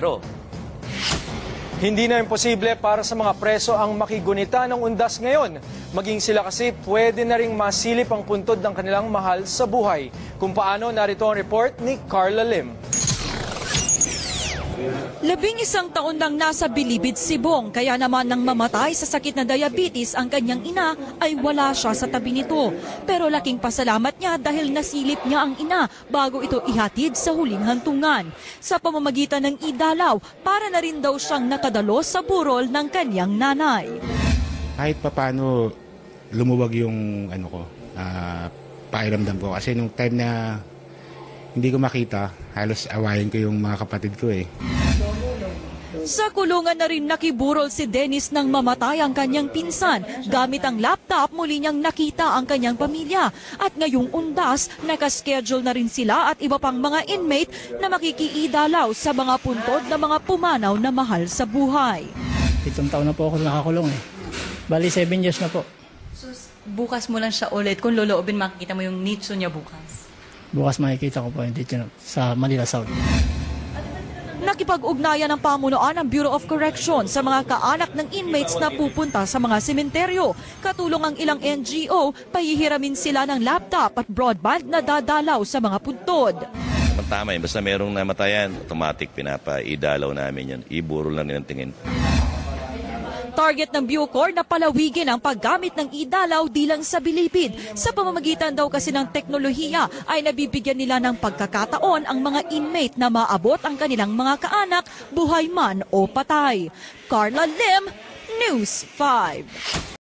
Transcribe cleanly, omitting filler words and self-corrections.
sentro. Hindi na imposible para sa mga preso ang makigunita ng undas ngayon. Maging sila kasi pwede na ring masilip ang puntod ng kanilang mahal sa buhay. Kung paano, narito ang report ni Carla Lim. 11 taon nang nasa bilibid si Bong, kaya naman nang mamatay sa sakit na diabetes ang kanyang ina ay wala siya sa tabi nito. Pero laking pasalamat niya dahil nasilip niya ang ina bago ito ihatid sa huling hantungan. Sa pamamagitan ng idalaw, para na rin daw siyang nakadalo sa burol ng kanyang nanay. Kahit papano lumuwag yung pakiramdam ko kasi nung time na hindi ko makita, halos awayin ko yung mga kapatid ko eh. Sa kulungan na rin nakiburol si Dennis nang mamatay ang kanyang pinsan. Gamit ang laptop, muli niyang nakita ang kanyang pamilya. At ngayong undas, nakaschedule na rin sila at iba pang mga inmate na makikiidalaw sa mga puntod na mga pumanaw na mahal sa buhay. 7 taon na po ako nakakulong eh. Bali 7 years na po. So, bukas mo lang siya ulit. Kung loloobin, makikita mo yung nicho niya bukas. Bukas makikita ko po dito sa Manila South. Nakipag-ugnayan ng pamunuan ng Bureau of Correction sa mga kaanak ng inmates na pupunta sa mga sementeryo. Katulong ang ilang NGO, pahihiramin sila ng laptop at broadband na dadalaw sa mga puntod. Tama yun, basta merong namatayan, automatic pinapaidalaw namin yan. Iburol lang din ang tingin. Target ng Bucor na palawigin ang paggamit ng idalaw di lang sa bilibid. Sa pamamagitan daw kasi ng teknolohiya ay nabibigyan nila ng pagkakataon ang mga inmate na maabot ang kanilang mga kaanak, buhay man o patay. Carla Lim, News 5.